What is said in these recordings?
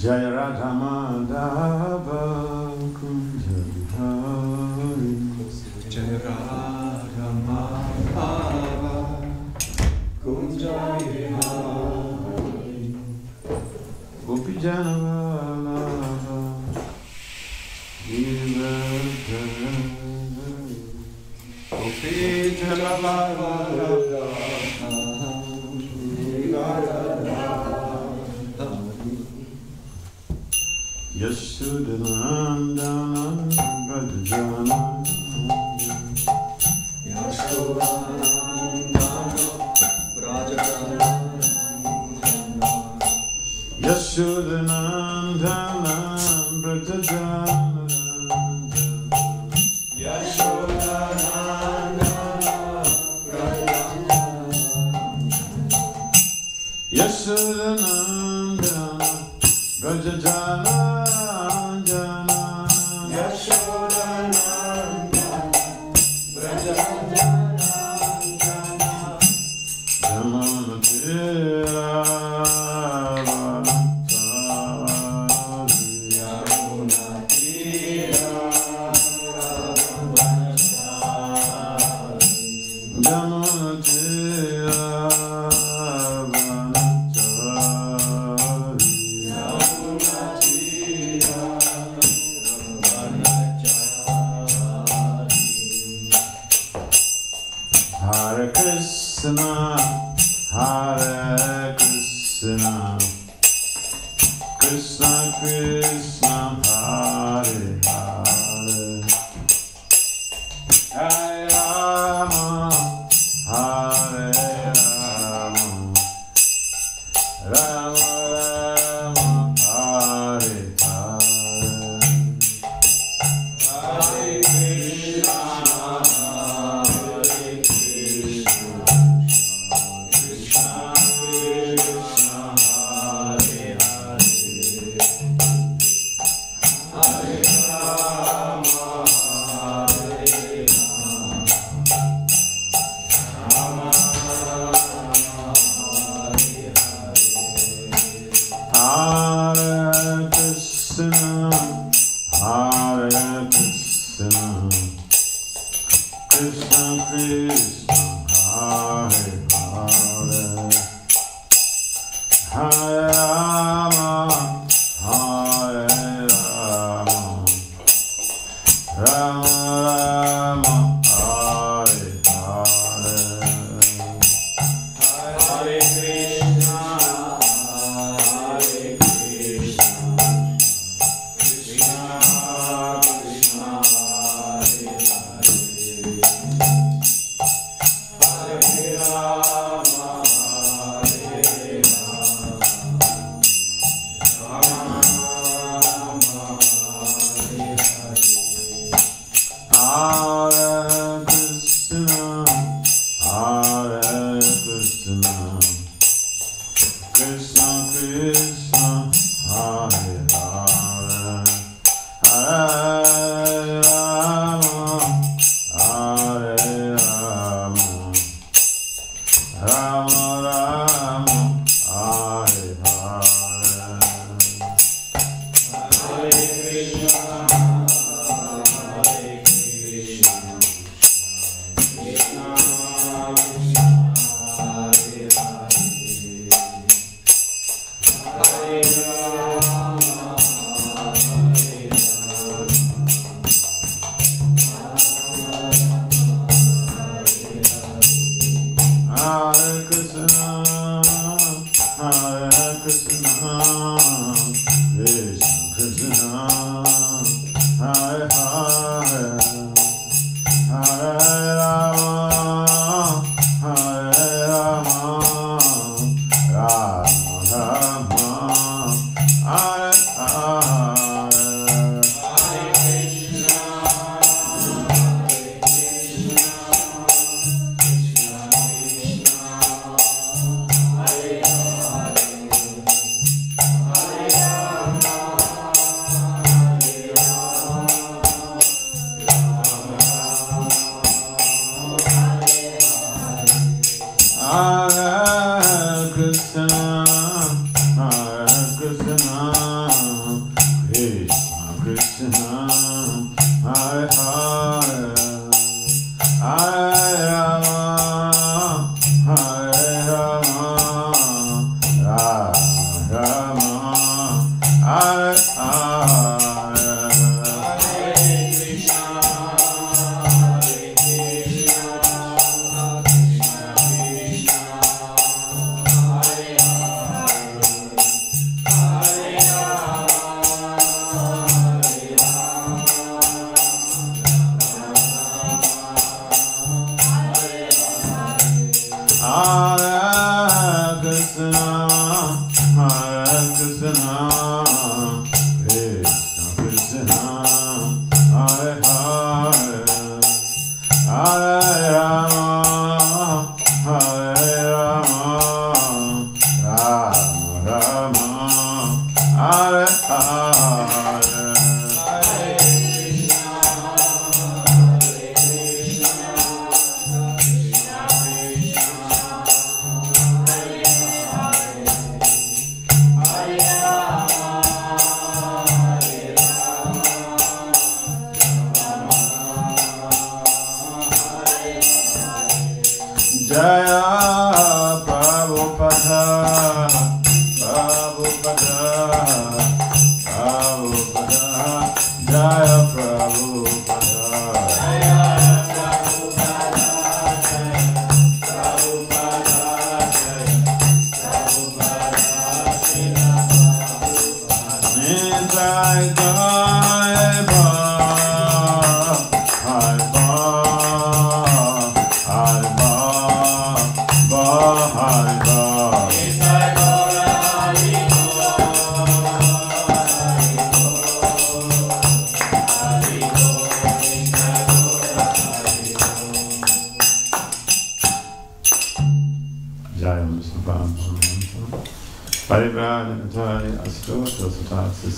Jaya Radha Madhava Kunja Bihari. Jaya Radha Madhava Kunja Bihari. Gopi Jana Vallabha Giridhara. Gopi Jana Vallabha Yasudhanandana Brajajana. Yasudhanandana Brajajana. Yasudhanandana Brajajana. Hare Krishna, Hare Krishna.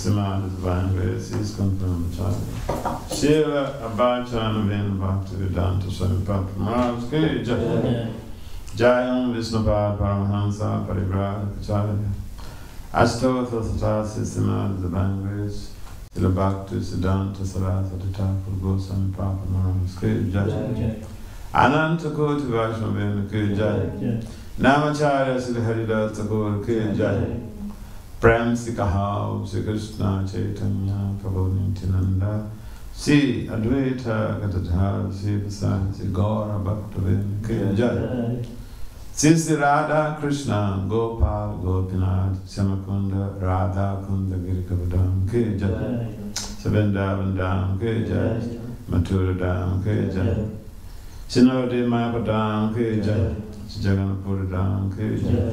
Srimad divine grace is confirmed. Srila Abhacharya Bhakti Vedanta Swami Maharaja ki Jai. Jayam Vishnupad Paramahansa Parivrajacharya. Ashtotha Satasi Srimad divine grace. Srila Bhakti Siddhanta Saraswati Thakur Goswami Maharaja ki Jai. Ananta Koti Vaishnava ki Jai. Namacharya Sri Haridas Thakur ki Jai. Prem si kahao, si Krishna Chaitanya, Prabhu Nityananda, si Advaita Gadadhar, si Vasant, si Gaura Bhaktivinoda ki Jai. Si Radha Krishna, Gopal, Gopinath, Shyamakunda, Radha Kunda Girikavadam ki Jai. Savindavan Dham ki Jai. Mathura Dham ki Jai. Shinodi Mayapadam ki Jai. Jagannathpura Dham ki Jai.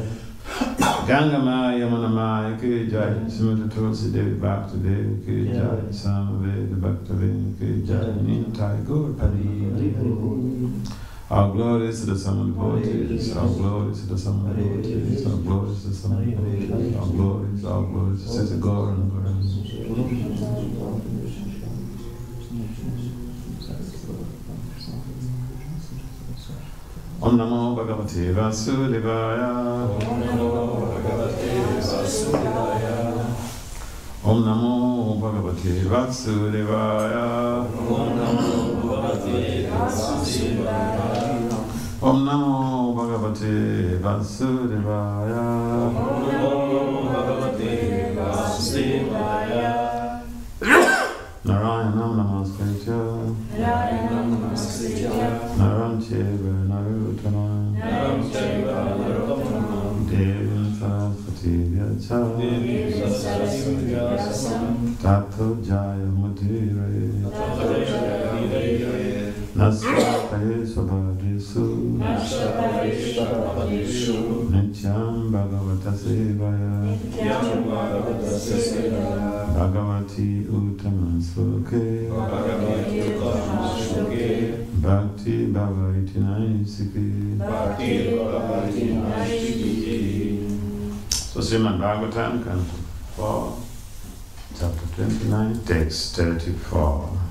Ganga Maya Yamuna Maya ki Jai. Srimati Tulsi Devi Bhakti Devi ki Jai. Samaveda Bhakti Devi ki Jai. Nitai Gaur Pari. All glories to the summer devotees. All glories to the summer devotees. All glories to the summer devotees. All glories to Sita Gaur and Gaur. Om Namo Bhagavate Vasudevaya. Om Namo Bhagavate Vasudevaya. Om Namo Bhagavate Vasudevaya. Om Namo Bhagavate Vasudevaya. Om Namo Bhagavate Vasudevaya. Om Namo Bhagavate Vasudevaya. Narayanam Namaskritya. Narayanam Namaskritya. Naram Cheva Naruttanam. Naram Cheva Naruttanam. Devim Saraswati Vyacham. Devim Saraswati Vyacham. Tato Jaya Mudire. Tato Jaya Mudire. Nasvataye Svabhadresu. Nasvataye Svabhadresu. Nityam Bhagavata Sevaya. Nityam Bhagavata Sevaya. Bhagavati Uttama Sloke. Bhagavati Uttama Sloke. Bhakti Bhavaiti Naisiki. Bhakti Bhavaiti Naisiki. So Srimad Bhagavatam, Canto 4, Chapter 29, Text 34.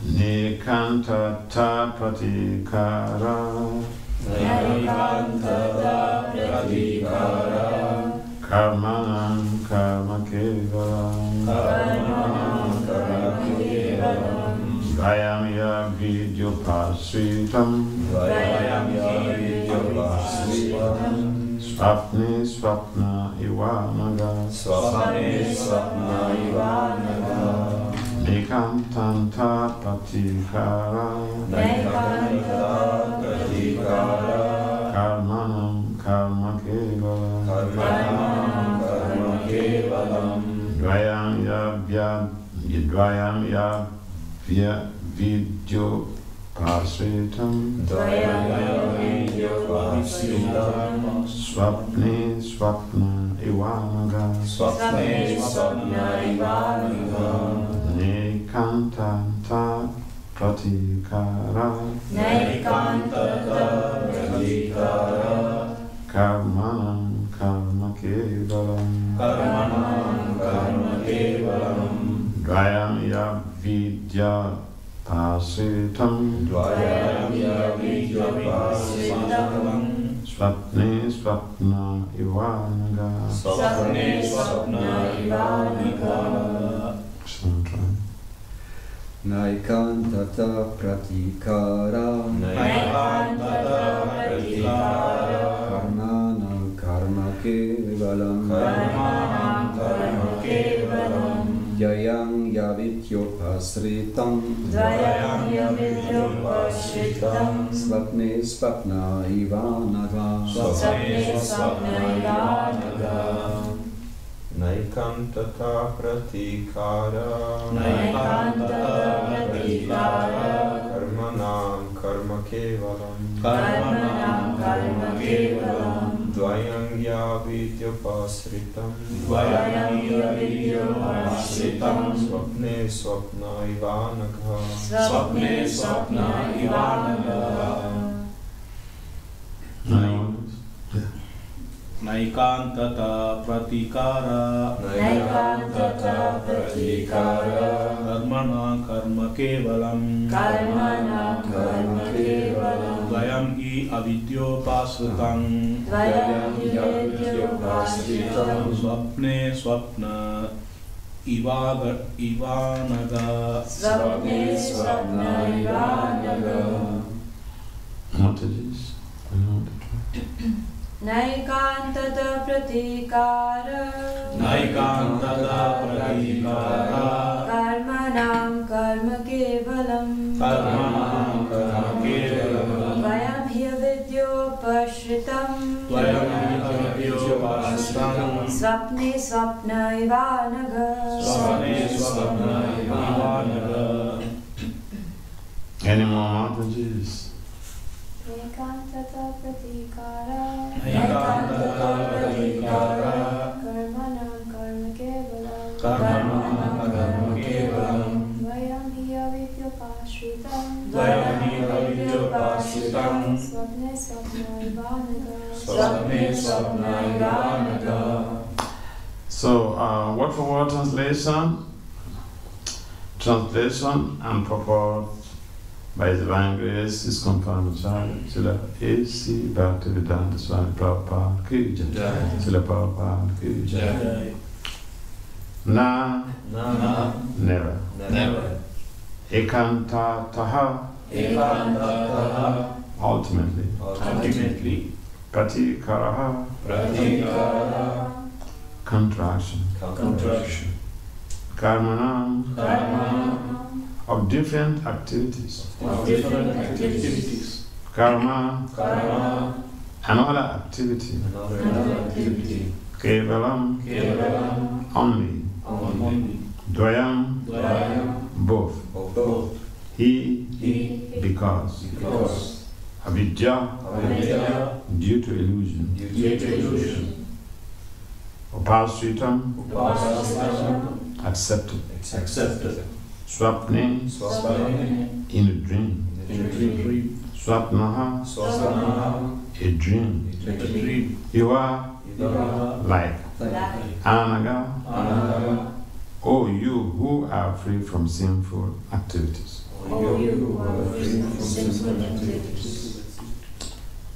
Nikanta Pratikara. Nikanta Pratikara. Karmanam Karma Kevalam. Karmanam Karma Kevalam. Vayam Yavidhyopasritam. Vayam Yavidhyopasritam. Swapni Swapna Ivanaga. Swapne Swapna Ivanaga. Nikantanta Pratikara. Nikanta Pratikara. Karmanam Karma Kevalam. Karmanam Karma Kevalam. Dvayam Vidyo Pasritam Swapne Swapna Ivanaga Nekantanta Pratikara Karmanam Karma Kevalam Dvayam Ya Vidya Pasritam Swapne Swapna Ivanaga Naikantata Pratikara Karmanam Karma Kevalam Jayang Yavityopasritam Swapne Swapna Ivanaga Naikantata Pratikara Karmanam Karma Kevalam Dvayam Yavidyopasritam Swapne Swapna Ivanaga Naikantata Pratikara Karmana Karma Kevalam Dvayam Avidyopasritam Swapne Swapna Ivanaga Mataji's. Naikantata Pratikara Karmanam Karma Kevalam Dvayam Yavidyopasritam Swapne Swapna Ivanaga Any more Mataji's? Naikantata Pratikara Karmanam Karma Kevalam Dvayam Yavidyopasritam Swapne Swapna Ivanaga. So, word for word translation and purport by His Divine Grace, ISKCON Maharaja, Srila A.C. Bhakti Swami Prabhupada Ki Jai, Srila Prabhupada Ki Jai. Na, never. Ekantataha, ultimately. Pratikaraha, contraction. Karmanam, of different activities. Karma, another activity. Kevalam, only. Dvayam, both. He, because. Avidya, due to illusion. Upasritam, accepted. Swapne, in a dream. Swapnaha, a dream. You are like. Anaga, O you who are free from sinful activities.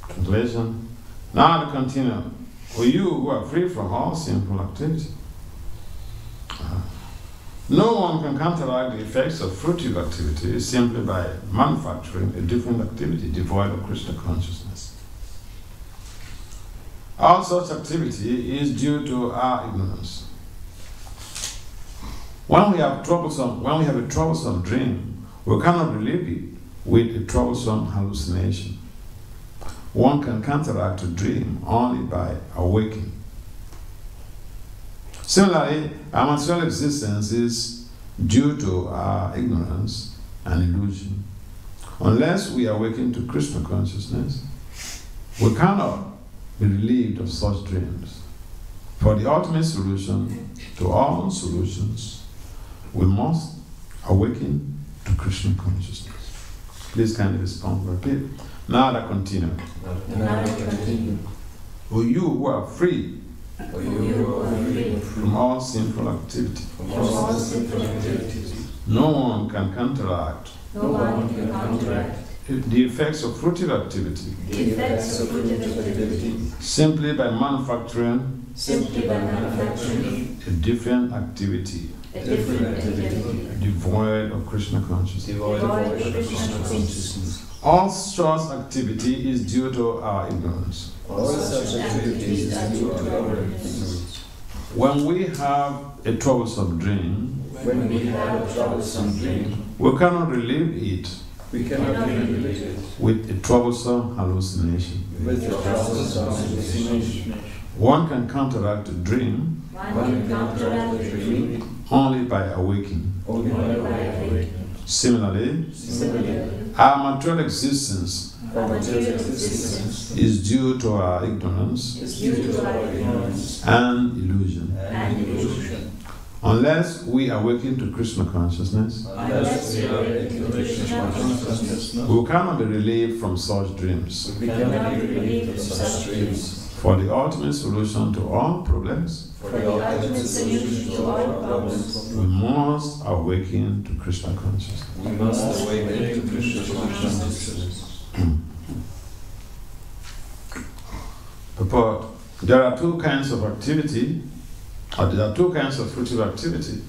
Translation. Now to continue. O you who are free from all sinful activity. No one can counteract the effects of fruitive activity simply by manufacturing a different activity devoid of Krishna consciousness. All such activity is due to our ignorance. When we have a troublesome dream, we cannot relieve it with a troublesome hallucination. One can counteract a dream only by awaking. Similarly, our material existence is due to our ignorance and illusion. Unless we awaken to Krishna consciousness, we cannot be relieved of such dreams. For the ultimate solution to all solutions, we must awaken to Krishna consciousness. Please kindly respond. Repeat. Now I continue. O you who are free from all sinful activity, no one can counteract the effects of fruitive activity simply by manufacturing a different activity devoid of Krishna consciousness. All such activity is due to our ignorance. When we have a troublesome dream, we cannot relieve it with a troublesome hallucination. One can counteract a dream only by awaking. Similarly, our material existence is due to our ignorance and illusion. Unless we awaken to Krishna consciousness, we cannot be relieved from such dreams. For the ultimate solution to all problems, we must awaken to Krishna consciousness. Purport. There are two kinds of activity, or there are two kinds of fruitive activity.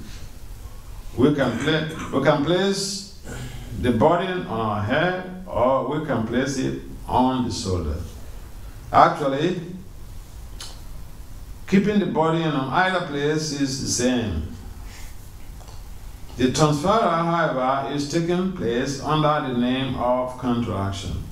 We can place the burden on our head, or we can place it on the shoulder. Actually, keeping the burden on either place is the same. The transfer, however, is taking place under the name of counteraction.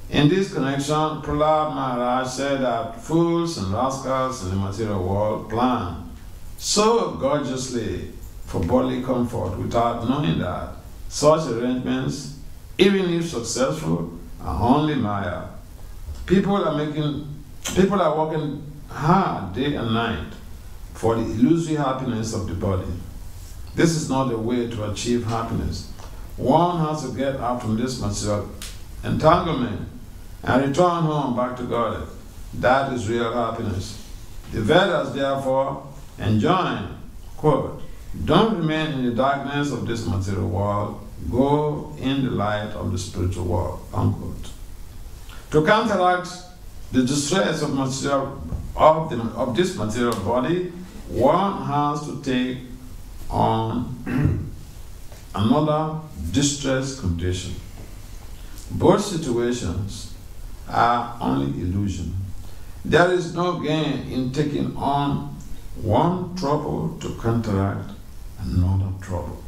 In this connection, Prahlad Maharaj said that fools and rascals in the material world plan so gorgeously for bodily comfort without knowing that such arrangements, even if successful, are only Maya. People are working hard day and night for the illusory happiness of the body. This is not the way to achieve happiness. One has to get out from this material entanglement and return home back to God. That is real happiness. The Vedas therefore enjoin, quote, don't remain in the darkness of this material world, go in the light of the spiritual world, unquote. To counteract the distress of this material body, one has to take on another distress condition. Both situations are only illusion. There is no gain in taking on one trouble to counteract another trouble.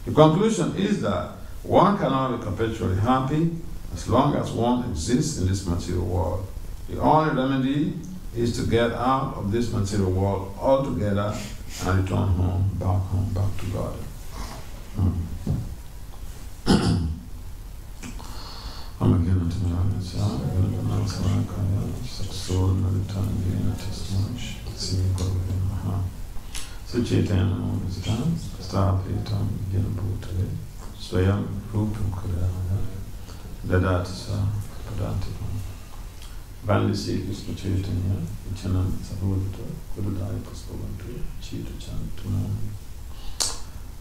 The conclusion is that one cannot be perpetually happy as long as one exists in this material world. The only remedy is to get out of this material world altogether and return home, back to God. I'm again unto the Lord, so Chaitanya Visitam, Stapitam, Yenabhutale, Swayam Rupam Kodana, Dadata Padantikam. Vandi Sri Krishna Chaitanya, Vichanam Sabhodita, Kududaya Puspavantu, Chita Chantunam.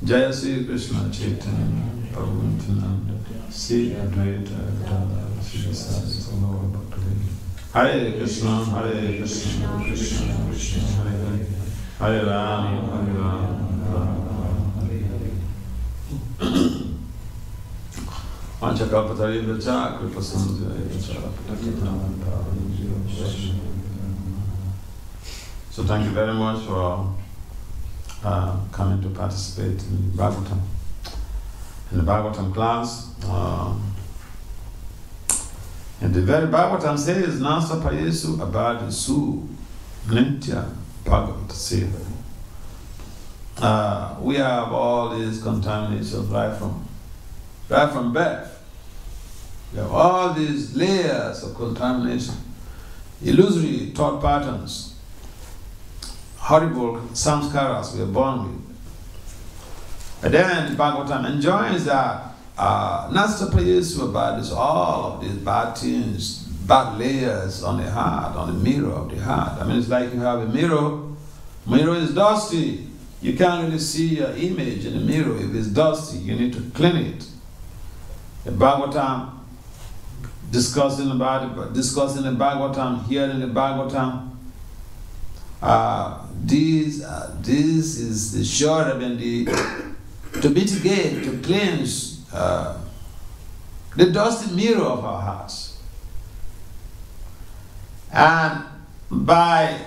Jaya Sri Krishna Chaitanya, Prabhupada, Sri Advaita, Gadadhara, Sri Sadi, Salova Bhakti. Hare Krishna, Krishna Krishna, Hare Hare, Hare Rama, Hare Rama, Hare Hare. Anchakapatari Vracha, Kripasandhya, So thank you very much for coming to participate in Bhagavatam. In the Bhagavatam class, and the very Bhagavatam says, Nasa Payesu Abadi Su Nitya Bhagavata Seva. We have all these contaminations right from right from birth. You have all these layers of contamination, illusory thought patterns, horrible samskaras we are born with. But then the Bhagavatam enjoins that Nastapayesva bad is all of these bad things, bad layers on the heart, on the mirror of the heart. I mean, it's like you have a mirror. Mirror is dusty. You can't really see your image in the mirror. If it's dusty, you need to clean it. The Bhagavatam, discussing the Bhagavatam, hearing the Bhagavatam, this is the sure remedy to mitigate, to cleanse the dusty mirror of our hearts. And by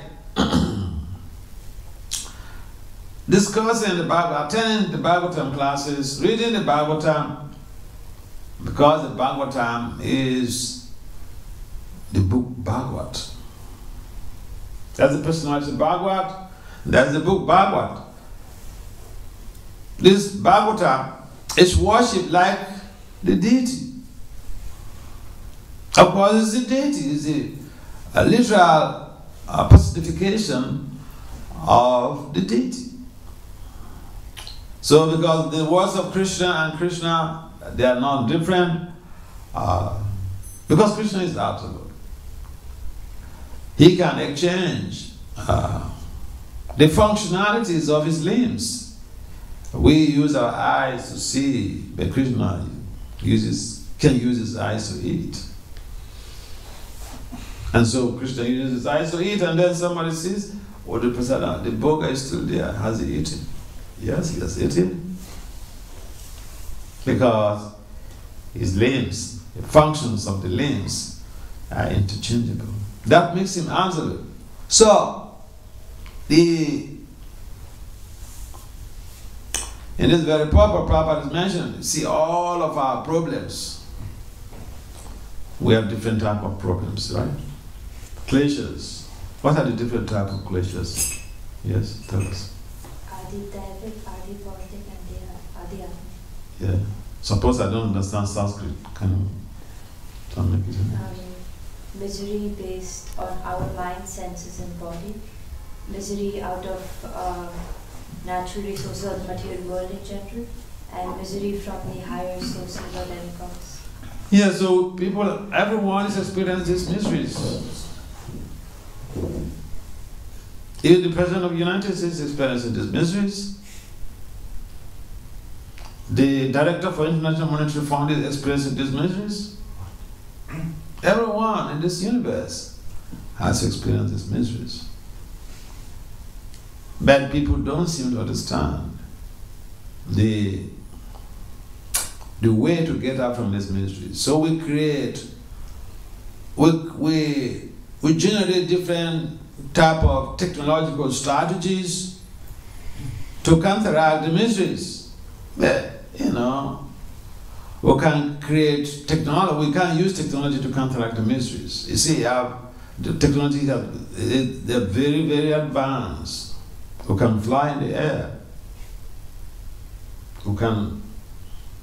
discussing the Bhagavatam, attending the Bhagavatam classes, reading the Bhagavatam, because the Bhagavatam is the book Bhagavat. That's the personality of Bhagavat, that's the book Bhagavat. This Bhagavatam is worshipped like the deity. Of course, it's the deity, it's a literal personification of the deity. So, because the words of Krishna and Krishna, they are not different, because Krishna is absolute. He can exchange the functionalities of his limbs. We use our eyes to see, but Krishna can use his eyes to eat. And so Krishna uses his eyes to eat, and then somebody says, oh, the boga is still there. Has he eaten? Yes, he has eaten. Because his limbs, the functions of the limbs are interchangeable. That makes him absolute. So, in this very Prabhupada is mentioned, see all of our problems. We have different type of problems, right? Kleshas. What are the different type of kleshas? Yes, tell us. Adi Daivik, Adi Bhautik, and Adi Atma. Yeah. Suppose I don't understand Sanskrit. Can you try to make it? Misery based on our mind, senses, and body. Misery out of natural resources of the material world in general, and misery from the higher sources or demigods. Yeah, so everyone is experiencing these miseries. Even the President of the United States is experiencing these miseries. The Director for International Monetary Fund is experiencing these miseries. Everyone in this universe has experienced these miseries. But people don't seem to understand the way to get out from this misery. So we generate different type of technological strategies to counteract the miseries. But, we can create technology, we can use technology to counteract the miseries. You see, the technology, they're very, very advanced. We can fly in the air. We can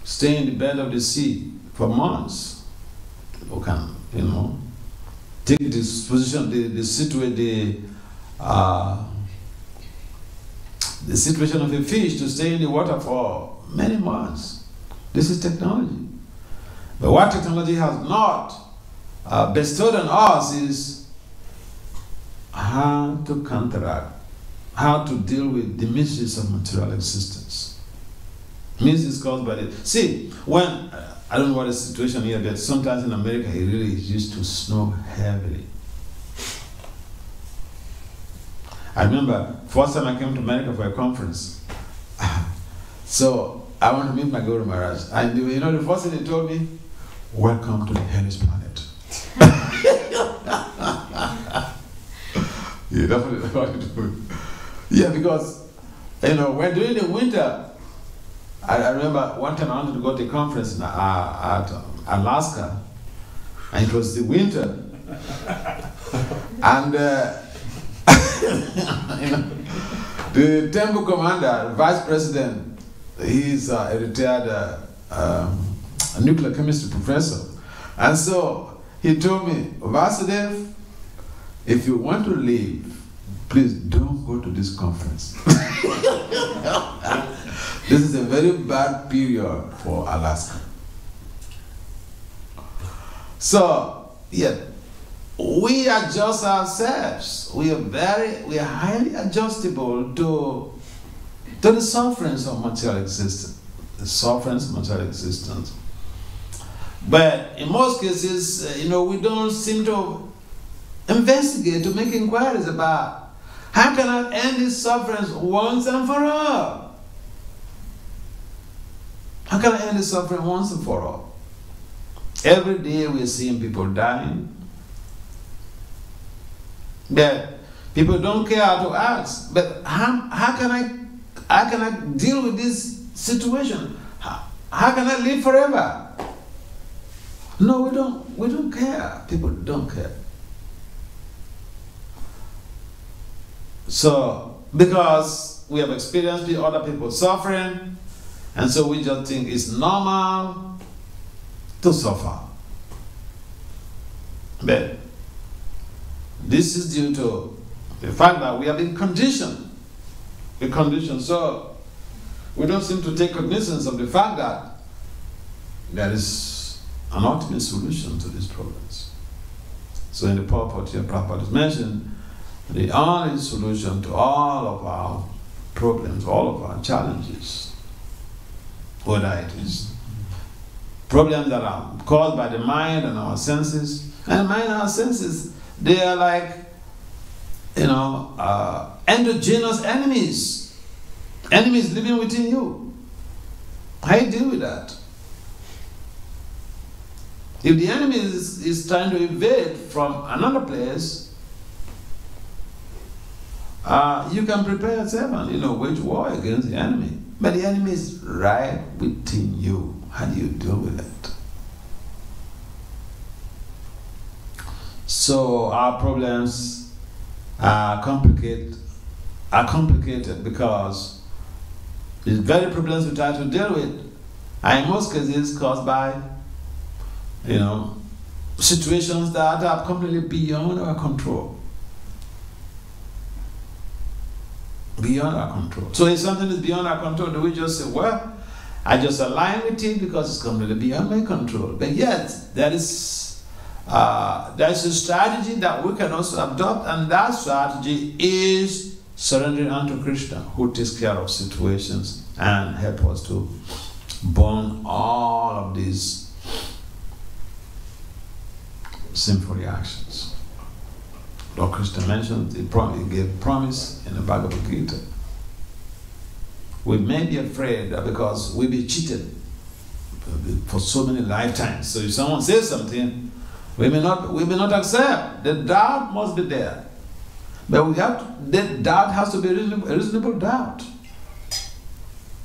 stay in the bed of the sea for months. We can, take this position, the situation of a fish to stay in the water for many months. This is technology. But what technology has not bestowed on us is how to counteract, how to deal with the miseries of material existence. Miseries caused by it. See, when, I don't know what the situation here, but sometimes in America it really used to snow heavily. I remember, first time I came to America for a conference. So, I want to meet my Guru Maharaja. And the first thing they told me, welcome to the hellish planet. Yeah, that's what it was. Yeah, because, when during the winter, I remember one time I wanted to go to a conference at Alaska, and it was the winter. And, the temple commander, vice president, he's a retired a nuclear chemistry professor. And so he told me, Vasudev, if you want to leave, please don't go to this conference. This is a very bad period for Alaska. So, yeah, we adjust ourselves. We are highly adjustable to the sufferings of material existence. The sufferings of material existence. But in most cases, we don't seem to investigate, to make inquiries about how can I end these sufferings once and for all? How can I end this suffering once and for all? Every day we are seeing people dying. That people don't care how to ask. But how can I deal with this situation? How can I live forever? No, we don't care. People don't care. So, because we have experienced other people suffering, and so we just think it's normal to suffer. But this is due to the fact that we have been conditioned. So we don't seem to take cognizance of the fact that there is an ultimate solution to these problems. So in the purport here, Prabhupada is mentioned the only solution to all of our problems, all of our challenges, whether it is problems that are caused by the mind and our senses. And the mind and our senses, they are like, endogenous enemies. Enemies living within you. How do you deal with that? If the enemy is trying to evade from another place, you can prepare yourself and wage war against the enemy. But the enemy is right within you. How do you deal with it? So our problems are complicated because the very problems we try to deal with are in most cases caused by situations that are completely beyond our control. Beyond our control. So if something is beyond our control, do we just say, well, I just align with it because it's completely beyond my control? But yet, there is a strategy that we can also adopt, and that strategy is surrendering unto Krishna, who takes care of situations and help us to burn all of these sinful reactions. Lord Krishna mentioned, he gave promise in the Bhagavad Gita. We may be afraid that because we be cheated for so many lifetimes. So if someone says something, we may not accept. The doubt must be there. But that doubt has to be a reasonable doubt.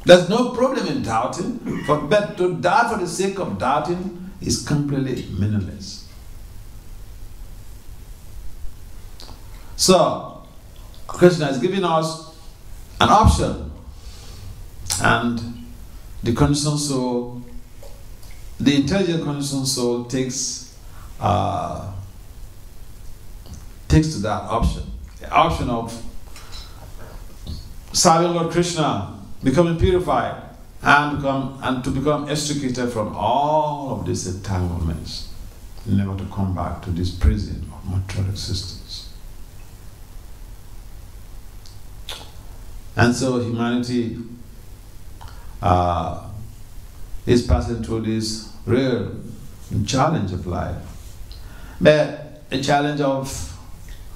There's no problem in doubting, but to doubt for the sake of doubting is completely meaningless. So, Krishna is giving us an option, and the conditioned soul, the intelligent conditioned soul takes to that option. The option of serving Lord Krishna, becoming purified, and to become extricated from all of these entanglements, never to come back to this prison of material existence. And so humanity is passing through this real challenge of life. But the challenge of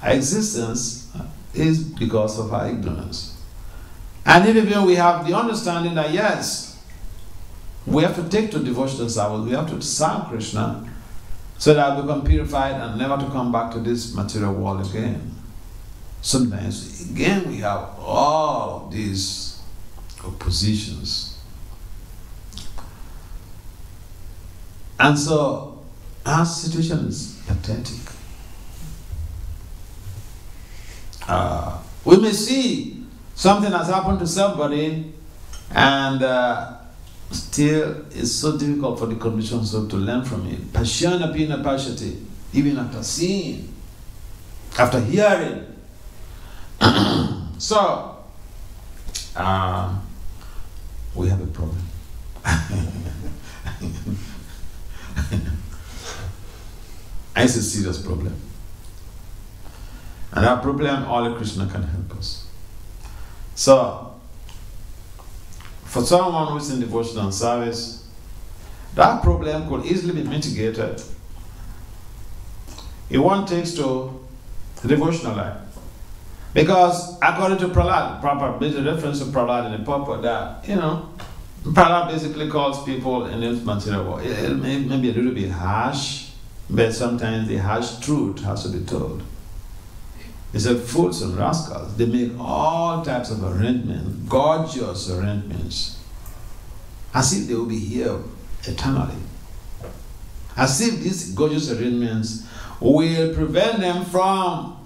our existence is because of our ignorance. And even we have the understanding that yes, we have to take to devotional service, we have to serve Krishna so that we become purified and never to come back to this material world again. Sometimes, again, we have all of these oppositions. And so, our situation is pathetic. We may see something has happened to somebody, and still it's so difficult for the conditioned soul to learn from it. Pashyana pina pashyati, even after seeing, after hearing. So, we have a problem. It's a serious problem. And that problem, only Krishna can help us. So, for someone who is in devotional service, that problem could easily be mitigated if one takes to the devotional life. Because according to Prahlad, the reference to Prahlad in the purport that, Prahlad basically calls people in this material world. It may be a little bit harsh, but sometimes the harsh truth has to be told. He said, fools and rascals, they make all types of arrangements, gorgeous arrangements, as if they will be here eternally. As if these gorgeous arrangements will prevent them from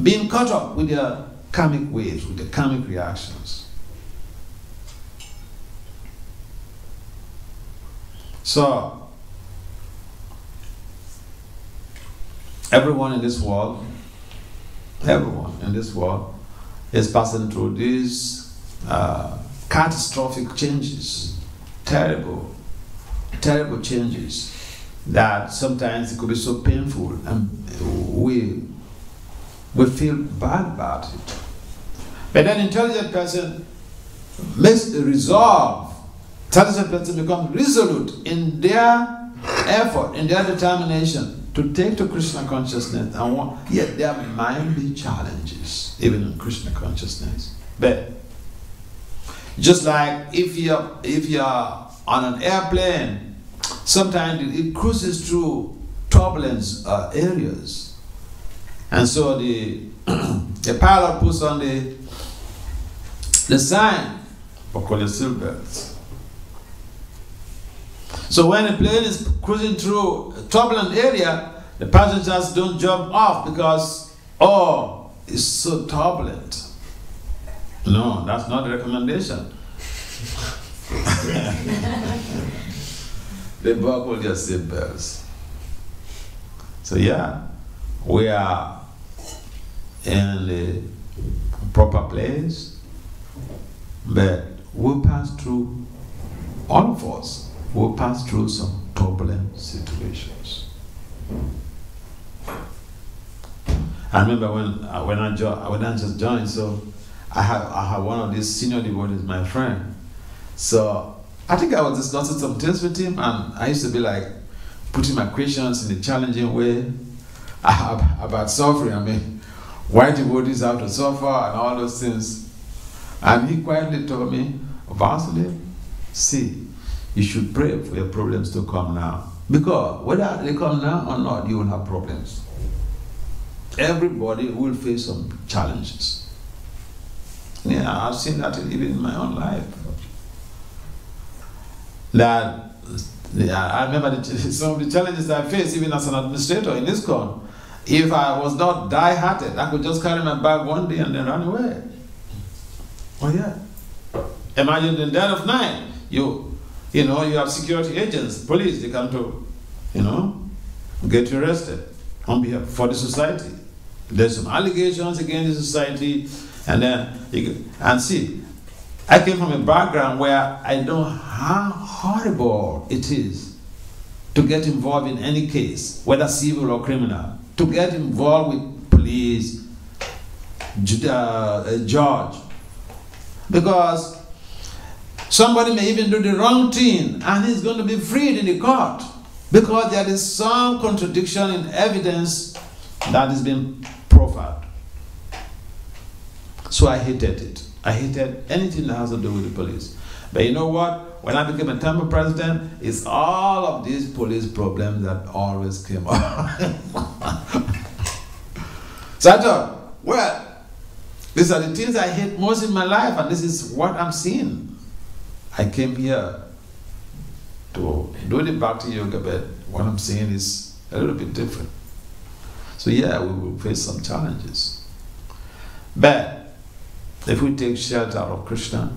being caught up with their karmic waves, with their karmic reactions. So, everyone in this world is passing through these catastrophic changes, terrible changes that sometimes it could be so painful, and we feel bad about it. But an intelligent person makes a resolve. Intelligent person becomes resolute in their effort, in their determination to take to Krishna consciousness, and yet there might be challenges even in Krishna consciousness. But just like if you're on an airplane, sometimes it cruises through turbulence areas, and so the pilot puts on the sign for call your seatbelts. So when a plane is cruising through a turbulent area, the passengers don't jump off because, it's so turbulent. No, that's not the recommendation. They buckle their seatbelts. So we are in the proper place, but we'll pass through, all of us, we'll pass through some turbulent situations. I remember when I just joined, so I had one of these senior devotees, my friend. So I think I was discussing some things with him, and I used to be like putting my questions in a challenging way about suffering. I mean, why devotees have to suffer and all those things. And he quietly told me, Vasudeva, see, you should pray for your problems to come now. Because whether they come now or not, you will have problems. Everybody will face some challenges. Yeah, I've seen that even in my own life. I remember some of the challenges I faced even as an administrator in ISKCON. If I was not die-hearted, I could just carry my bag one day and then run away. Oh yeah. Imagine in the dead of night, you have security agents, police, they come to, get you arrested on behalf for the society. There's some allegations against the society, and then see, I came from a background where I know how horrible it is to get involved in any case, whether civil or criminal, to get involved with police, judge, because somebody may even do the wrong thing and he's going to be freed in the court because there is some contradiction in evidence that is being proffered. So I hated it. I hated anything that has to do with the police. But you know what? When I became a temple president, it's all of these police problems that always came up. So I thought, well, these are the things I hate most in my life, and this is what I'm seeing. I came here to do the Bhakti Yoga, but what I'm seeing is a little bit different. So we will face some challenges. But if we take shelter of Krishna,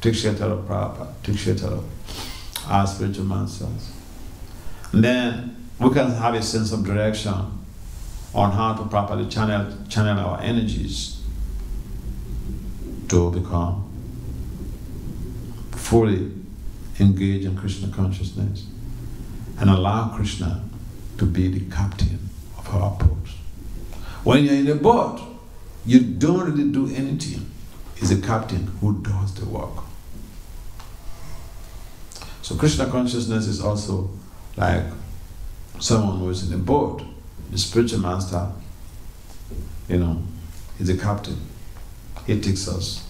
take shelter of Prabhupada, take shelter of our spiritual masters. And then we can have a sense of direction on how to properly channel our energies to become fully engaged in Krishna consciousness and allow Krishna to be the captain of our boat. When you're in a boat, you don't really do anything. It's the captain who does the work. So Krishna consciousness is also like someone who is in a boat. The spiritual master, is the captain. He takes us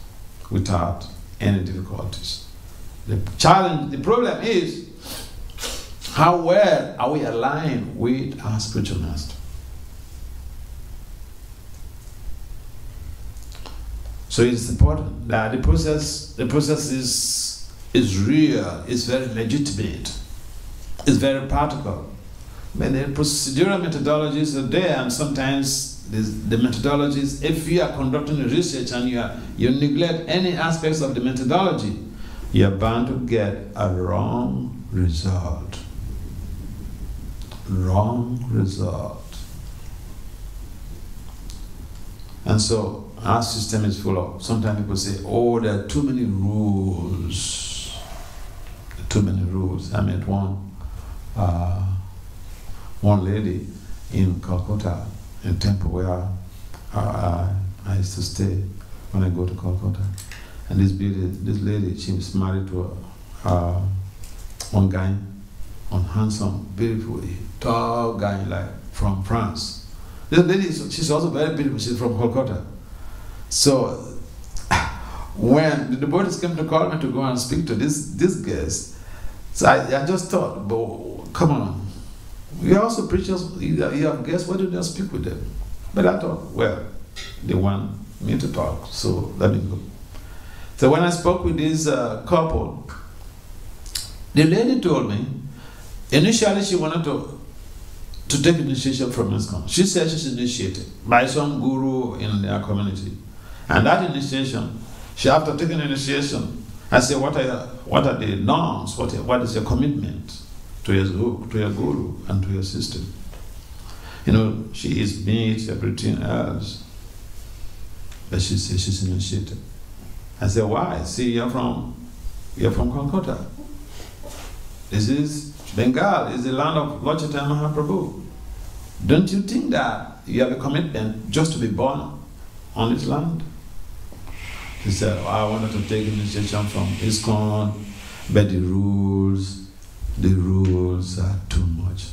without any difficulties. The problem is, how well are we aligned with our spiritual master? So it's important that the process is real, it's very legitimate, it's very practical. But the procedural methodologies are there, and sometimes the methodologies, if you are conducting a research and you neglect any aspects of the methodology, you're bound to get a wrong result. Wrong result. And so our system is full of, sometimes people say, oh, there are too many rules. Too many rules. I met one lady in Calcutta, in a temple where I used to stay when I go to Calcutta. And this lady, she was married to one guy, one handsome, beautiful, tall guy, like from France. This lady, she's also very beautiful. She's from Calcutta. So when the devotees came to call me to go and speak to this guest, so I just thought, come on, we are also preachers. You have guests. Why don't you speak with them? But I thought, well, they want me to talk, so let me go. So when I spoke with this couple, the lady told me, initially she wanted to take initiation from ISKCON. She said she's initiated by some guru in their community. And that initiation, after taking initiation, I said, what are the norms? What is your commitment to your guru and to your system? She is meat, everything else. But she said she's initiated. I said, why? See, you're from Calcutta. This is Bengal, is the land of Lord Chaitanya Mahaprabhu. Don't you think that you have a commitment just to be born on this land? He said, I wanted to take initiation from ISKCON, but the rules are too much.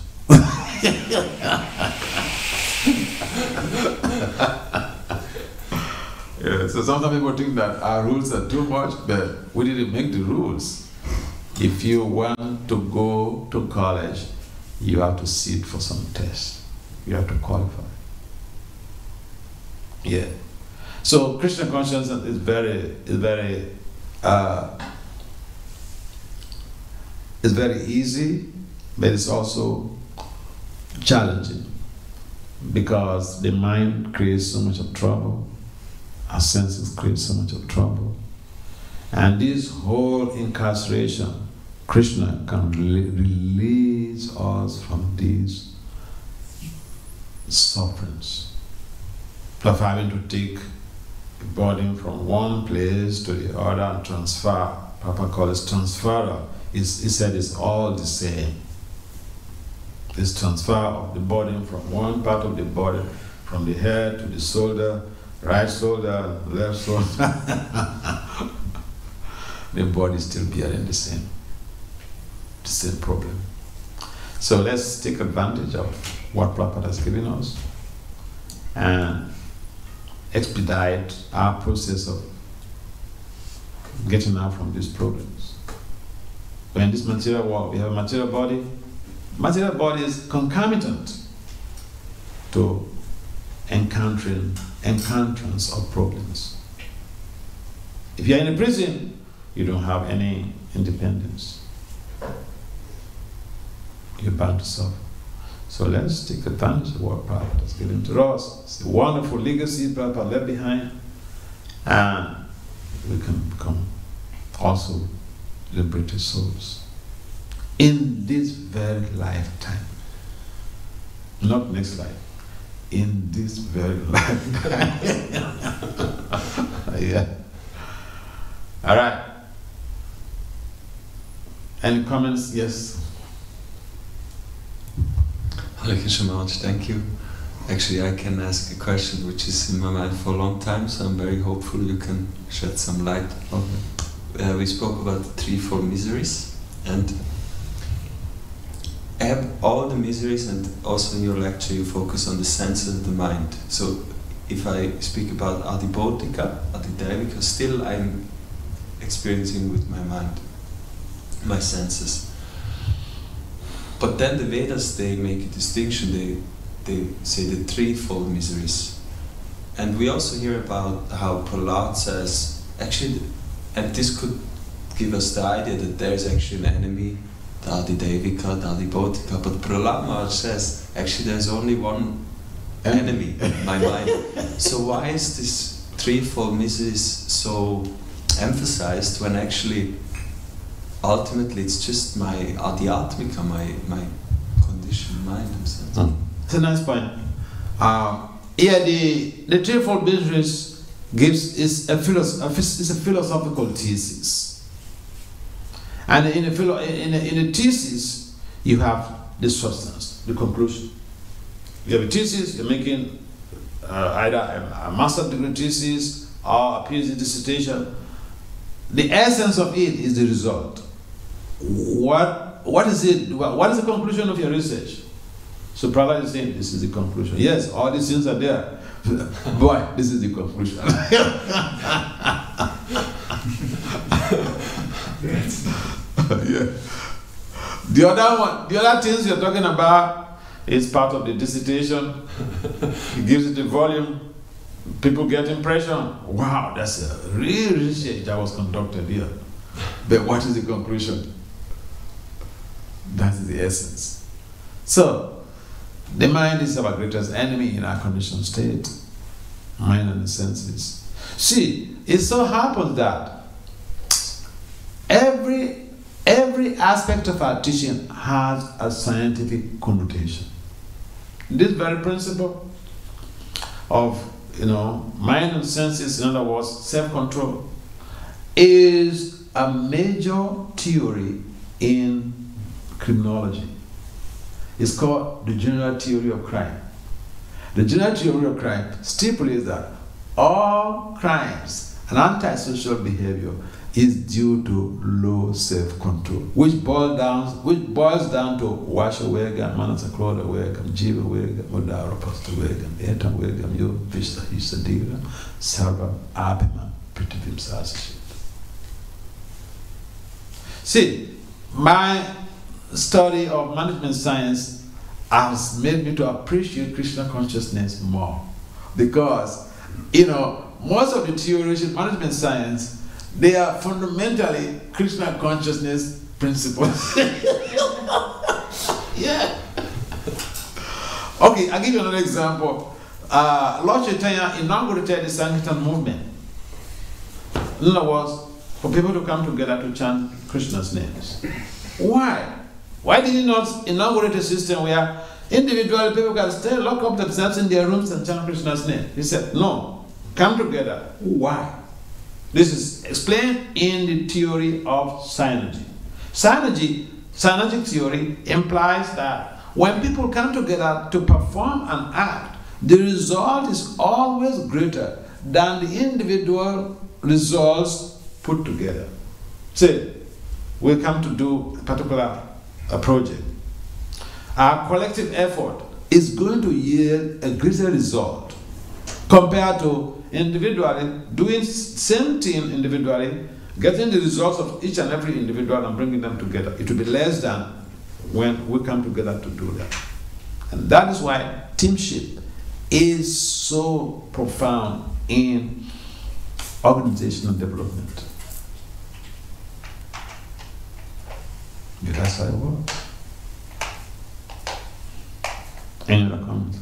Yeah, so sometimes people think that our rules are too much, but we didn't make the rules. If you want to go to college, you have to sit for some tests. You have to qualify. Yeah. So Krishna consciousness is very easy, but it's also challenging because the mind creates so much of trouble. Our senses create so much of trouble. And this whole incarceration, Krishna can release us from these sufferings of having to take a body from one place to the other and transfer. Papa calls it transfer. He said it's all the same. This transfer of the body from one part of the body, from the head to the shoulder, right shoulder, left shoulder. The body is still bearing the same problem. So let's take advantage of what Prabhupada has given us and expedite our process of getting out from these problems. When this material world, we have a material body. Material body is concomitant to encounters of problems. If you're in a prison, you don't have any independence. You're bound to suffer. So let's take advantage of what Prabhupada has given to us. It's a wonderful legacy Prabhupada left behind, and we can become also liberated souls. In this very lifetime. Not next life. In this very lifetime. Yeah. All right. Any comments? Yes. Hare Krishna Maharaj, thank you. Actually, I can ask a question which is in my mind for a long time, so I'm very hopeful you can shed some light. Okay. We spoke about the threefold miseries, and all the miseries, and also in your lecture you focus on the senses of the mind. So if I speak about Adibodhika, Adidevika, still I'm experiencing with my mind, my senses. But then the Vedas, they make a distinction, they say the threefold miseries. And we also hear about how Prahlad says, actually, and this could give us the idea that there is actually an enemy, the Adidevika, the Adibodhika, but Prahlad Maharaj says, actually there's only one enemy, my mind. So why is this threefold miseries so emphasized when actually ultimately it's just my adhyatmika, my conditioned mind and sense? It's a nice point. The threefold miseries is a philosophical thesis. And in a thesis, you have the substance, the conclusion. You have a thesis, you're making either a master degree thesis or a PhD dissertation. The essence of it is the result. What is it? What is the conclusion of your research? So Prahlad is saying, this is the conclusion. Yes, all these things are there. Boy, this is the conclusion. Yeah. The other things you're talking about is part of the dissertation. It gives it a volume. People get impression. Wow, that's a real research that was conducted here. But what is the conclusion? That is the essence. So, the mind is our greatest enemy in our conditioned state. Mind and the senses. See, it so happens that every aspect of our teaching has a scientific connotation. This very principle of mind and senses, in other words, self-control, is a major theory in criminology. It's called the general theory of crime. The general theory of crime stipulates that all crimes and antisocial behavior is due to low self-control, which boils down to Washa Wegam, Manasa Kloda Wegam, Jiva Wegam, Modara Pasta Wegam, Etam Wegam, Yo, Vista Hisadira, Sarva, Abhima, Pritivim Sasashit. See, my study of management science has made me to appreciate Krishna consciousness more, because most of the theories in management science, they are fundamentally Krishna consciousness principles. Yeah. Okay, I'll give you another example. Lord Chaitanya inaugurated the Sankirtan movement. In other words, for people to come together to chant Krishna's names. Why? Why did he not inaugurate a system where individually people can stay, lock up themselves in their rooms and chant Krishna's name? He said, no, come together. Why? This is explained in the theory of synergy. Synergic theory implies that when people come together to perform an act, the result is always greater than the individual results put together. Say, we come to do a particular project. Our collective effort is going to yield a greater result compared to individually doing same thing individually, getting the results of each and every individual and bringing them together. It will be less than when we come together to do that. And that is why teamship is so profound in organizational development. That's how it works. Any other comments?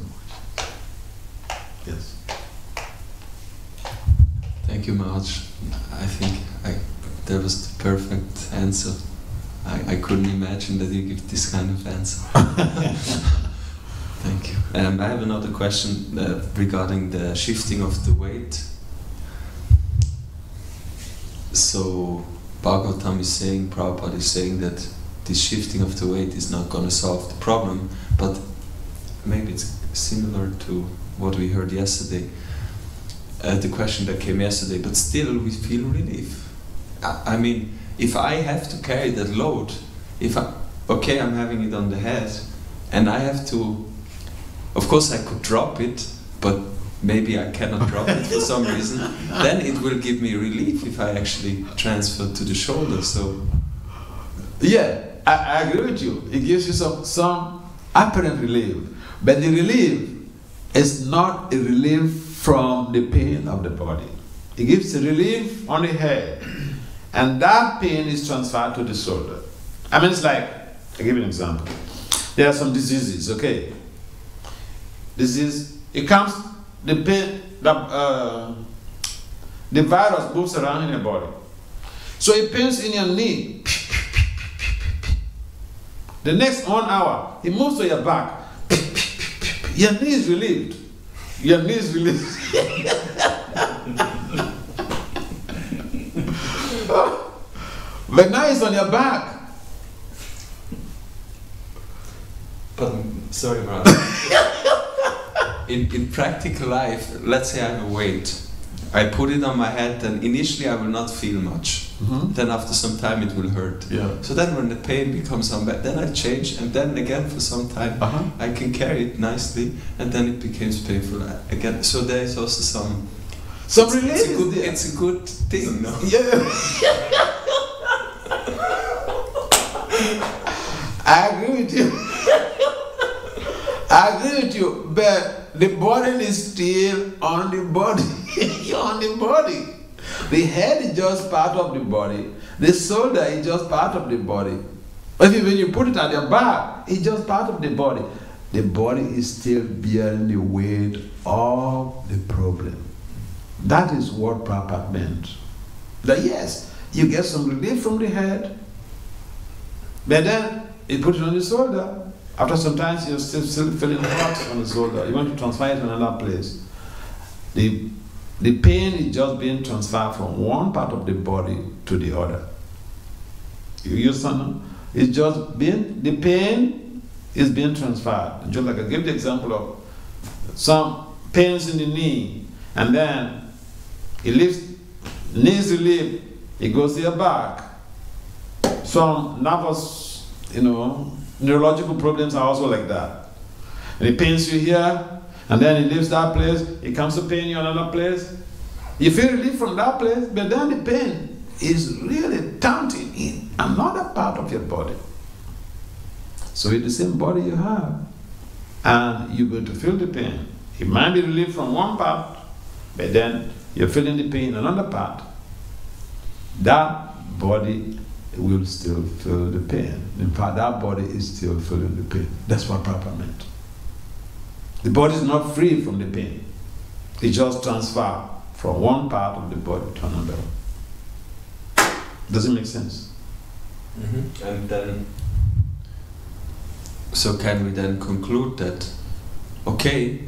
Yes. Thank you, Maharaj. I think that was the perfect answer. I couldn't imagine that you give this kind of answer. Thank you. I have another question regarding the shifting of the weight. So Bhagavatam is saying, Prabhupada is saying that this shifting of the weight is not going to solve the problem, but maybe it's similar to what we heard yesterday, the question that came yesterday, but still we feel relief. I mean, if I have to carry that load, okay, I'm having it on the head, and I have to, of course I could drop it, but maybe I cannot drop it for some reason, then it will give me relief if I actually transfer to the shoulder. So yeah, I agree with you. It gives you some apparent relief, but the relief is not a relief from the pain of the body. It gives a relief on the head, and that pain is transferred to the shoulder. I mean, it's like, I'll give you an example. There are some diseases, okay? Disease, it comes, the pain, the virus moves around in your body. So it pains in your knee. The next 1 hour, it moves to your back. Your knee is relieved. Your knee is relieved. But now it's on your back. But sorry, Maharaja. In practical life, let's say I have a weight. I put it on my head, and initially I will not feel much. Then after some time it will hurt. Yeah. So then when the pain becomes on back, then I change, and then again for some time I can carry it nicely, and then it becomes painful again. So there is also some relief. It's a good thing, no? Yeah. I agree with you. I agree with you, but the burden is still on the body. You're on the body. The head is just part of the body. The shoulder is just part of the body. But when you put it at your back, it's just part of the body. The body is still bearing the weight of the problem. That is what Prabhupada meant. That yes, you get some relief from the head, but then you put it on the shoulder. After some time, you're still feeling hot on the shoulder. You want to transfer it to another place. The pain is just being transferred from one part of the body to the other. You understand? It's just the pain is being transferred. Just like I gave the example of some pains in the knee, and then it leaves, knees relief, it goes to your back. Some nervous, neurological problems are also like that. And it pains you here, and then it leaves that place, it comes to pain you in another place. You feel relief from that place, but then the pain is really taunting in another part of your body. So it's the same body you have, and you're going to feel the pain. It might be relief from one part, but then you're feeling the pain in another part. That body will still feel the pain. In fact, that body is still feeling the pain. That's what Prabhupada meant. The body is not free from the pain. It just transfers from one part of the body to another. Does it make sense? And then, so can we then conclude that, okay,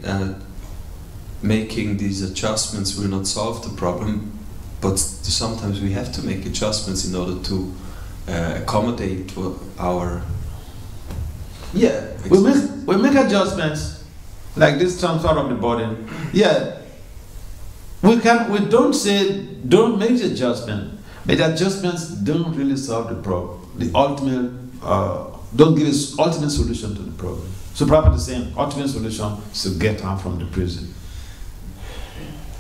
making these adjustments will not solve the problem, but sometimes we have to make adjustments in order to accommodate our... Yeah, we make adjustments, like this transfer of the body. Yeah, we don't say don't make the adjustment, but the adjustments don't really solve the problem. The ultimate, don't give us ultimate solution to the problem. So Prabhupada is saying, ultimate solution is to get out from the prison.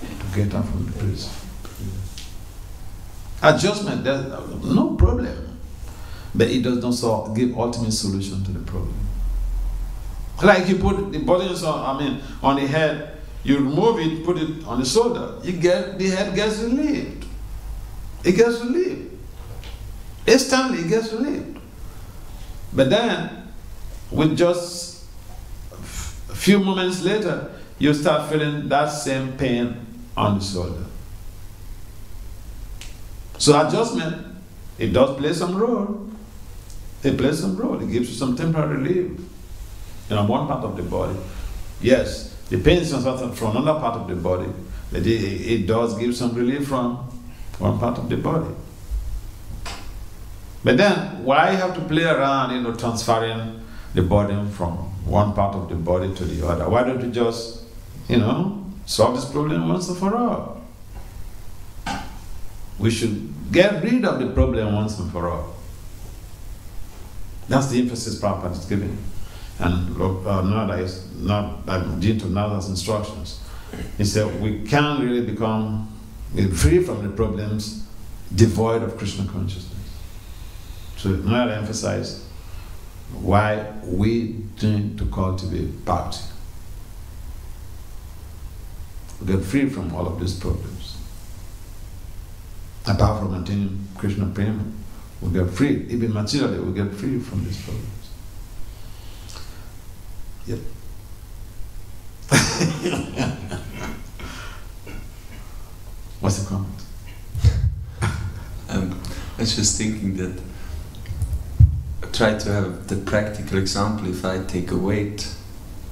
To get out from the prison. Adjustment, there's no problem, but it does not give ultimate solution to the problem. Like you put the body on the head, you remove it, put it on the shoulder, the head gets relieved. It gets relieved. Instantly it gets relieved. But then, with just a few moments later, you start feeling that same pain on the shoulder. So adjustment, it does play some role. It plays some role. It gives you some temporary relief in one part of the body. Yes, the pain is from another part of the body. It does give some relief from one part of the body. But then, why have to play around, transferring the burden from one part of the body to the other? Why don't you just, solve this problem once and for all? We should get rid of the problem once and for all. That's the emphasis Prabhupada is giving. And Nada is not adhering to Nada's instructions. He said we can't really become free from the problems devoid of Krishna consciousness. So Nada emphasized why we need to cultivate bhakti. We get free from all of these problems. Apart from maintaining Krishna prema, we get free. Even materially, we get free from these problems. Yep. What's the comment? I was just thinking that I try to have the practical example. If I take a weight,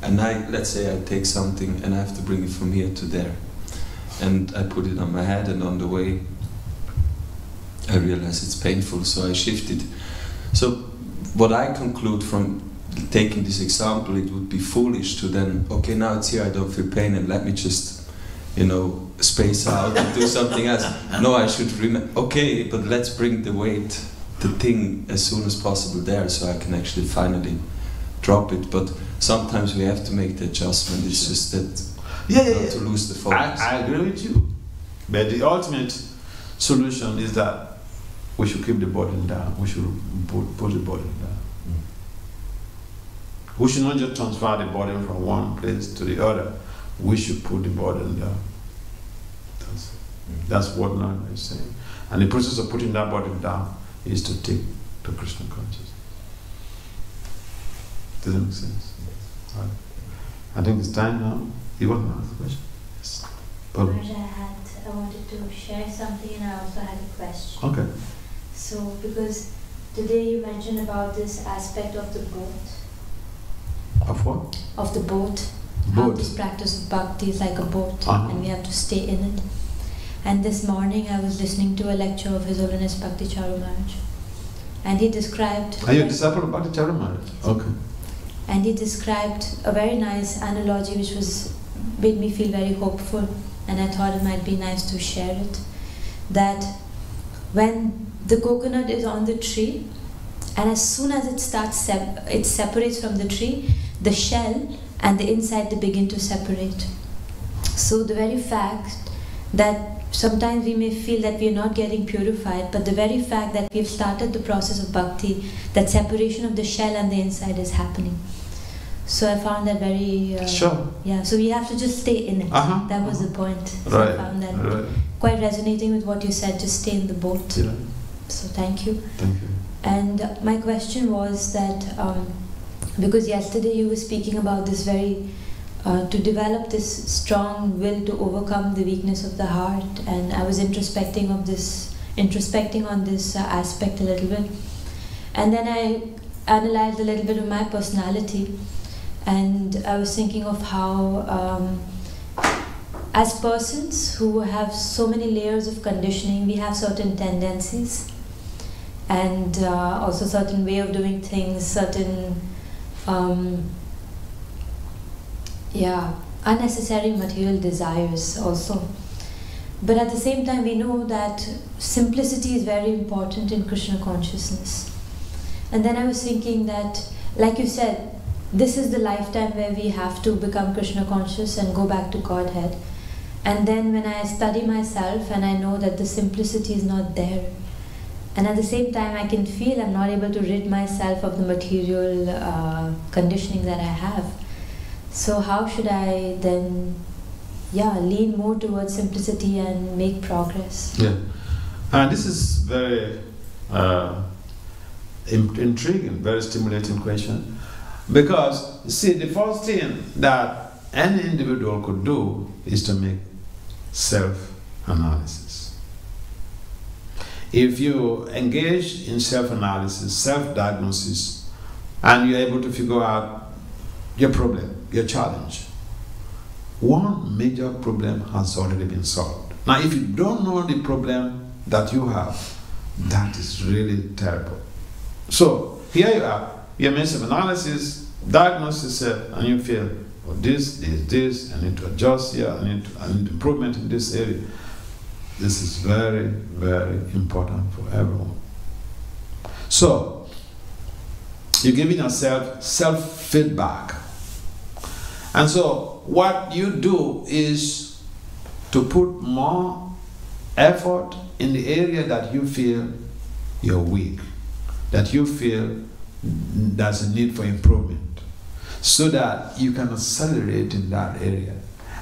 and let's say I take something and I have to bring it from here to there, and I put it on my head, and on the way I realize it's painful, so I shift it. So what I conclude from taking this example, it would be foolish to then, okay, now it's here, I don't feel pain, and let me just, space out and do something else. No, I should remember, okay, but let's bring the weight, the thing, as soon as possible there, so I can actually finally drop it. But sometimes we have to make the adjustment. It's just that not to lose the focus. I agree with you. But the ultimate solution is that we should keep the burden down. We should put the burden down. We should not just transfer the burden from one place to the other. We should put the burden down. That's what Nana is saying. And the process of putting that burden down is to take to Krishna consciousness. Does that make sense? Right. I think it's time now. You want to ask a question? Yes. Maharaja, I wanted to share something, and I also had a question. Okay. So, because today you mentioned about this aspect of the boat. Of what? Of the boat. Boat. How this practice of bhakti is like a boat, Uh-huh. and we have to stay in it. And this morning I was listening to a lecture of His Holiness Bhakti Maharaj, and he described... Are you a disciple of Bhakti Maharaj? Okay. And he described a very nice analogy which made me feel very hopeful, and I thought it might be nice to share it. That when the coconut is on the tree, and as soon as it starts, it separates from the tree, the shell and the inside, they begin to separate. So the very fact that sometimes we may feel that we are not getting purified, but the very fact that we've started the process of bhakti, that separation of the shell and the inside is happening. So I found that very... sure. Yeah, so we have to just stay in it. Uh-huh. That was the point. So Right. I found that quite resonating with what you said, just stay in the boat. Yeah. So thank you. Thank you. And my question was that, because yesterday you were speaking about this very, to develop this strong will to overcome the weakness of the heart, and I was introspecting on this aspect a little bit. And then I analyzed a little bit of my personality, and I was thinking of how as persons who have so many layers of conditioning, we have certain tendencies, and also certain way of doing things, certain unnecessary material desires also. But at the same time, we know that simplicity is very important in Krishna consciousness. And then I was thinking that, like you said, this is the lifetime where we have to become Krishna conscious and go back to Godhead. And then when I study myself and I know that the simplicity is not there, and at the same time I can feel I'm not able to rid myself of the material conditioning that I have. So how should I then lean more towards simplicity and make progress? Yeah. And this is very intriguing, very stimulating question. Because, see, the first thing that any individual could do is to make self-analysis. if you engage in self-analysis, self-diagnosis, and you're able to figure out your problem, your challenge, one major problem has already been solved. Now, if you don't know the problem that you have, that is really terrible. So, here you are, you made some analysis, diagnosis, and you feel, well, this, I need to adjust here, I need improvement in this area. This is very, very important for everyone. So, you're giving yourself self-feedback. And so, what you do is to put more effort in the area that you feel you're weak, that you feel there's a need for improvement, so that you can accelerate in that area.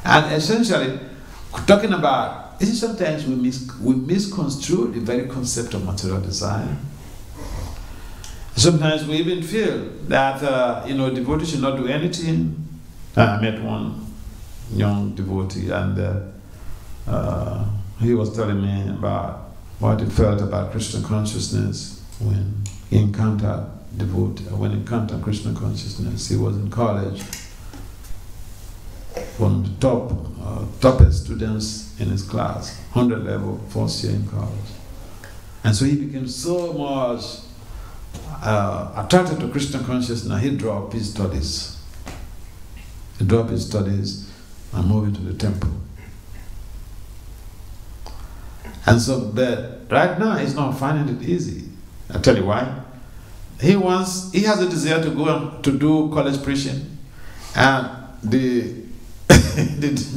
And essentially, talking about, sometimes we misconstrue the very concept of material desire. Sometimes we even feel that devotee should not do anything. I met one young devotee, and he was telling me about what he felt about Krishna consciousness when he encountered when he encountered Krishna consciousness. He was in college, one of the toppest students in his class, 100 level, first year in college. And so he became so much attracted to Krishna consciousness, he dropped his studies. He dropped his studies and moved into the temple. And so, but right now he's not finding it easy. I'll tell you why. He has a desire to go to do college preaching, and the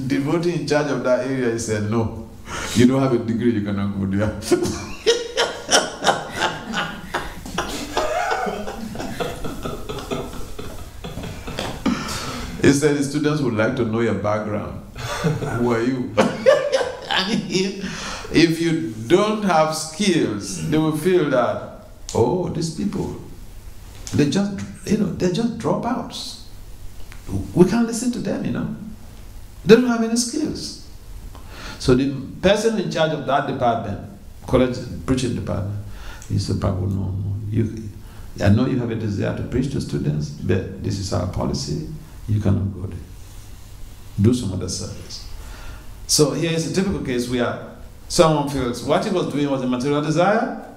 devotee in charge of that area, he said, no, you don't have a degree, you cannot go there. He said the students would like to know your background. Who are you? If you don't have skills, they will feel that, oh, these people, they're just dropouts. We can't listen to them, They don't have any skills. So the person in charge of that department, college preaching department, he said, Prabhu, no. I know you have a desire to preach to students, but this is our policy. You cannot go there. Do some other service. So here is a typical case where someone feels what he was doing was a material desire.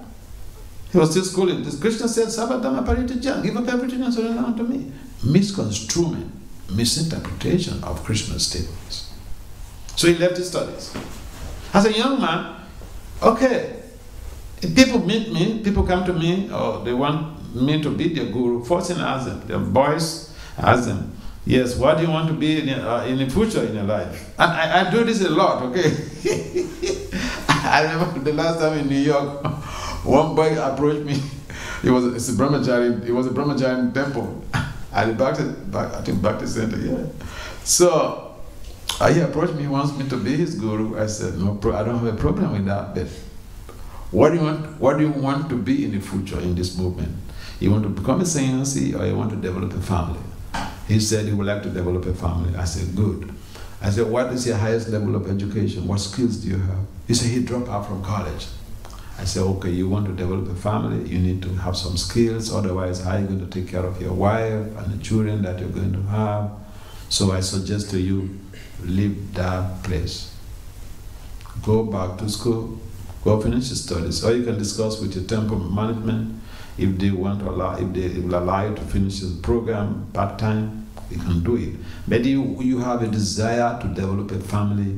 He was still schooling. This Krishna said, Sabadama Paritijam, give up everything and surrender unto me. Misconstruement, misinterpretation of Krishna's statements. So he left his studies. As a young man, okay, if people meet me, people come to me, or they want me to be their guru, first thing I ask them, their boys, I ask them, yes, what do you want to be in the future in your life? And I do this a lot, okay? I remember the last time in New York, one boy approached me. It was a brahmachari temple at the Bhakti Center, yeah. So he approached me, he wants me to be his guru. I said, no, I don't have a problem with that, but what do you want to be in the future in this movement? You want to become a sannyasi, or you want to develop a family? He said he would like to develop a family. I said, good. I said, what is your highest level of education? What skills do you have? He said he dropped out from college. I said, okay, you want to develop a family, you need to have some skills, otherwise how are you going to take care of your wife and the children that you're going to have? So I suggest to you, leave that place. Go back to school, go finish your studies, or you can discuss with your temple management if they want to allow, if they will allow you to finish the program part-time, you can do it. But you have a desire to develop a family,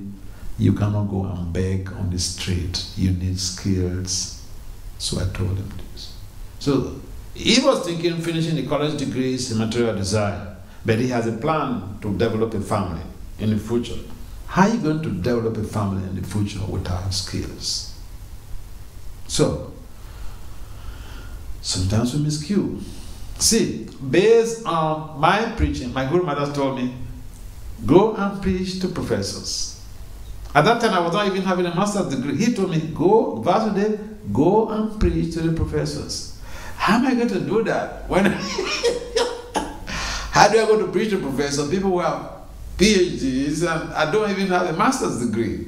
you cannot go and beg on the street. You need skills. So I told him this. So he was thinking finishing the college degree is a material desire, but he has a plan to develop a family in the future. How are you going to develop a family in the future without skills? So, sometimes we miscue. See, based on my preaching, my Guru Maharaj told me, go and preach to professors. At that time, I was not even having a master's degree. He told me, go, Vasudeva, go and preach to the professors. How am I going to do that? How do I go to preach to professors? People who have PhDs, and I don't even have a master's degree.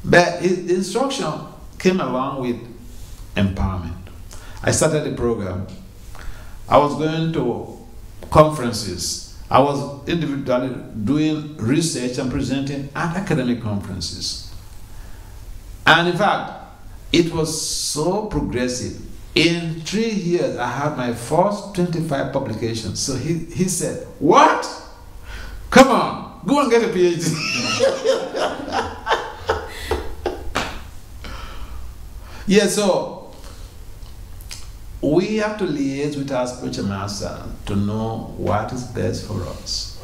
But his instruction came along with empowerment. I started a program. I was going to conferences. I was individually doing research and presenting at academic conferences. And in fact, it was so progressive. In 3 years, I had my first 25 publications. So he said, what? Come on, go and get a PhD. Yeah, so we have to liaise with our spiritual master to know what is best for us.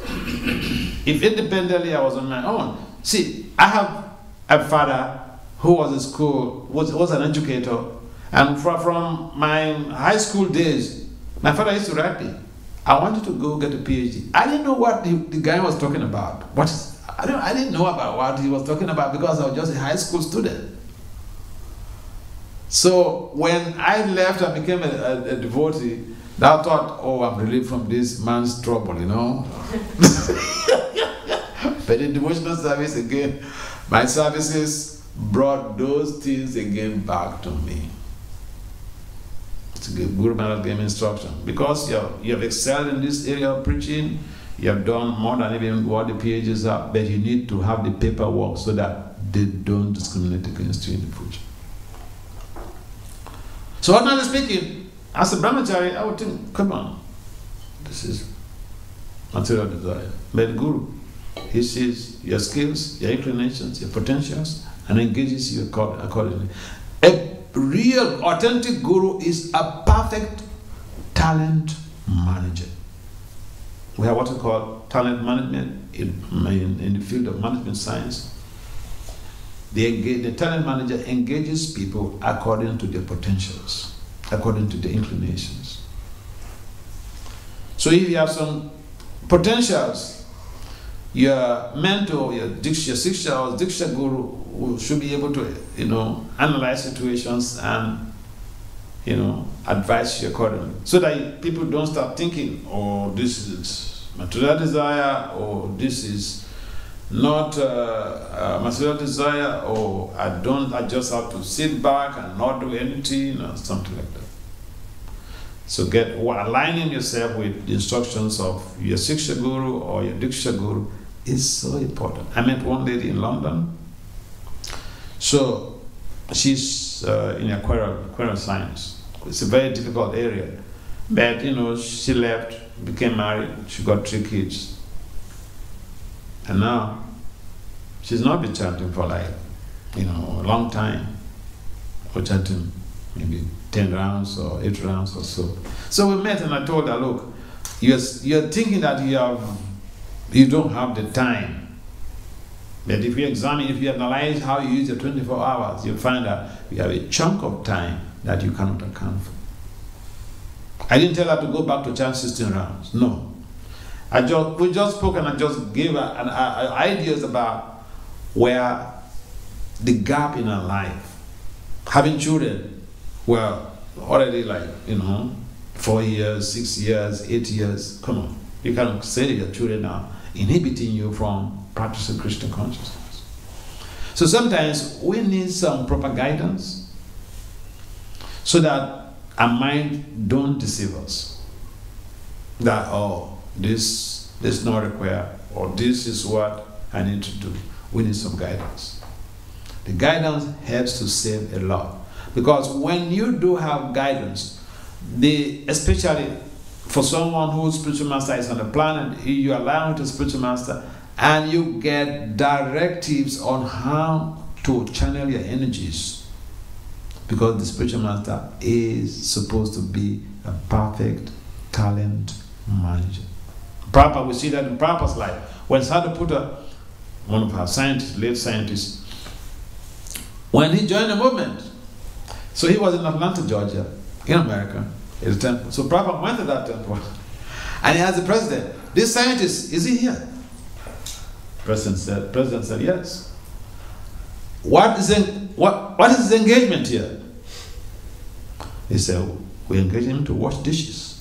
If independently I was on my own, see, I have a father who was in school, was an educator, and from my high school days, my father used to write me, I wanted to go get a PhD. I didn't know what the guy was talking about. I didn't know about what he was talking about because I was just a high school student. So when I left and became a devotee, I thought, oh, I'm relieved from this man's trouble, you know. But in devotional service again, my services brought those things again back to me. To give Guru Maharaj gave me instruction. Because you have excelled in this area of preaching, you have done more than even what the PhDs are, but you need to have the paperwork so that they don't discriminate against you in the future. So ordinarily speaking, as a brahmachari, I would think, come on, this is material desire. But the Guru, he sees your skills, your inclinations, your potentials, and engages you accordingly. A real, authentic Guru is a perfect talent manager. We have what we call talent management in the field of management science. The talent manager engages people according to their potentials, according to their inclinations. So if you have some potentials, your mentor, your Siksha or Diksha Guru should be able to, analyze situations and, advise you accordingly. So that people don't start thinking, oh, this is material desire, or this is not material desire, or I just have to sit back and not do anything, or something like that. So aligning yourself with the instructions of your Siksha Guru or your Diksha Guru is so important. I met one lady in London. So she's in aquarial science. It's a very difficult area. But, she left, became married, she got 3 kids. And now, she's not been chanting for a long time. Or chanting maybe 10 rounds or 8 rounds or so. So we met and I told her, look, you're thinking that you don't have the time. But if you analyze how you use your 24 hours, you'll find that you have a chunk of time that you cannot account for. I didn't tell her to go back to chant 16 rounds. No. We just spoke and I just gave her ideas about where the gap in her life. Having children, well, already 4 years, 6 years, 8 years, come on. You can't say your children are inhibiting you from practicing Krishna consciousness. So sometimes we need some proper guidance so that our mind don't deceive us. That, this is not required, or this is what I need to do. We need some guidance. The guidance helps to save a lot. Because when you do have guidance, especially for someone whose spiritual master is on the planet, you align with the spiritual master and you get directives on how to channel your energies. Because the spiritual master is supposed to be a perfect talent manager. Prabhupada, we see that in Prabhupada's life. When Sadhuputta, one of our scientists, late scientists, when he joined the movement, so he was in Atlanta, Georgia, in America, at a temple. So Prabhupada went to that temple, and he asked the president, this scientist, is he here? President said, yes. What is his engagement here? He said, we engage him to wash dishes.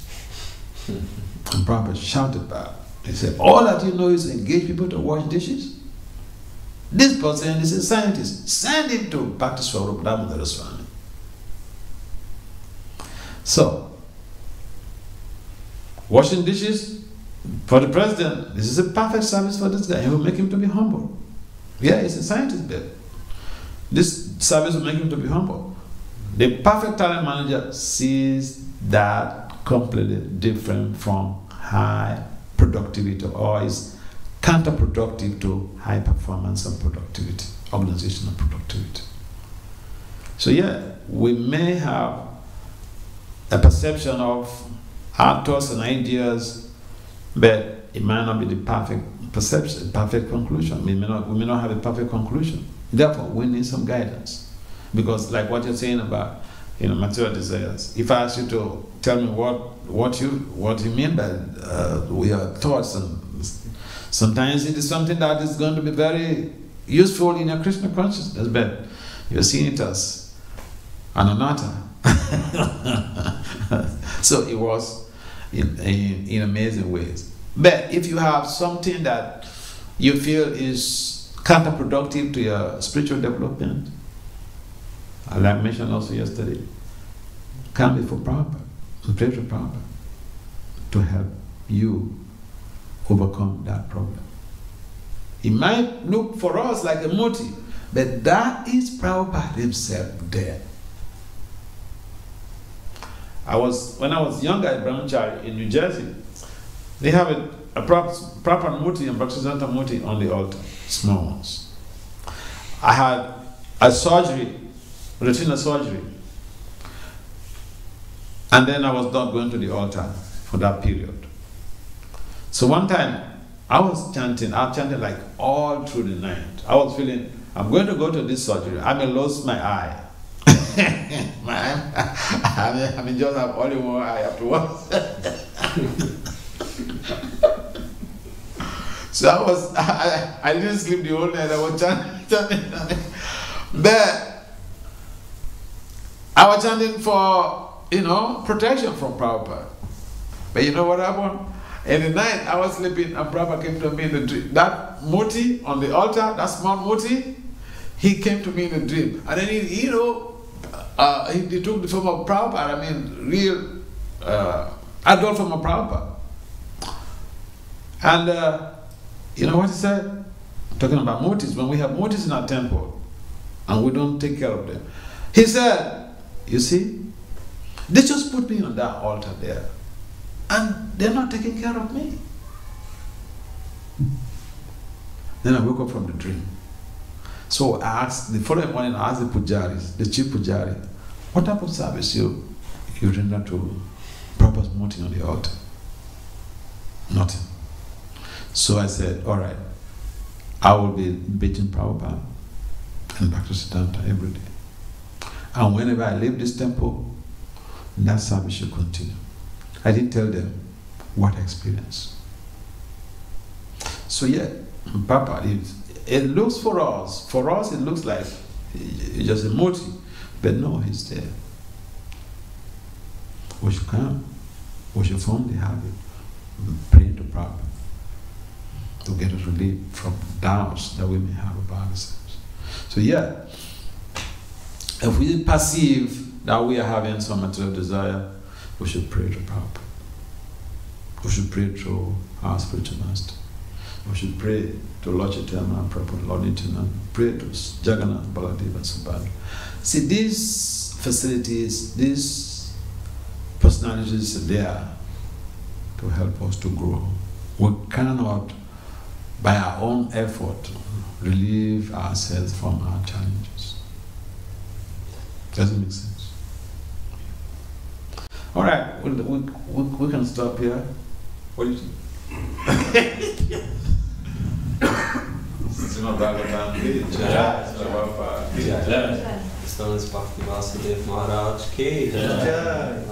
And Prabhupada shouted back. He said, all that you know is engage people to wash dishes? This person is a scientist. Send him to Bhakti Vasudeva Swami. So, washing dishes for the president, this is a perfect service for this guy. He will make him to be humble. Yeah, he's a scientist there. This service will make him to be humble. The perfect talent manager sees that completely different from high productivity, or is counterproductive to high performance and productivity, organizational productivity. So yeah, we may have a perception of our thoughts and ideas, but it might not be the perfect perception, perfect conclusion. We may not have a perfect conclusion. Therefore, we need some guidance. Because like what you're saying about, material desires. If I ask you to tell me what you mean by your thoughts, and sometimes it is something that is going to be very useful in your Krishna consciousness, but you're seeing it as an anatta. So it was in amazing ways. But if you have something that you feel is counterproductive to your spiritual development, like I mentioned also yesterday, come before Prabhupada, and pray to Prabhupada to help you overcome that problem. It might look for us like a motive, but that is Prabhupada himself there. When I was younger at Brahmachari in New Jersey, they have a proper muti and Bhaktisiddhanta muti on the altar, small ones. I had a surgery, retina surgery, and then I was not going to the altar for that period. So one time I was chanting like all through the night. I was feeling, I'm going to go to this surgery, I may lose my eye. I mean, just have only one eye afterwards. So I didn't sleep the whole night. I was chanting. But I was chanting for, protection from Prabhupada. But you know what happened? In the night, I was sleeping and Prabhupada came to me in the dream. That muti on the altar, that small muti, he came to me in a dream. And then he took the form of Prabhupada, real adult form of Prabhupada. And you know what he said? Talking about mutis, when we have mutis in our temple and we don't take care of them. He said, you see, they just put me on that altar there and they're not taking care of me. Then I woke up from the dream. So I asked, the following morning I asked the pujaris, the chief pujari, what type of service you render to Prabhupada's muti on the altar? Nothing. So I said, all right, I will be beating Prabhupada and Bhaktisiddhanta every day. And whenever I leave this temple, that service should continue. I didn't tell them what I experienced. So yeah, Papa, it looks for us it looks like it's just a motive, but no, he's there. We should come, we should form the habit, pray to Prabhupada to get us relief from doubts that we may have about ourselves. So yeah, if we perceive that we are having some material desire, we should pray to Prabhupada. We should pray to our spiritual master. We should pray to Lord Chaitanya, Prabhupada, Lord Nityananda, pray to Jagannath, Baladeva, Subhadra. See, these facilities, these personalities are there to help us to grow. We cannot, by our own effort, relieve ourselves from our challenges. Does it make sense? All right, we can stop here. What do you think? Srimad Bhagavatam, Jai, Jai. His Bhakti Vasudeva Maharaja ki Jai.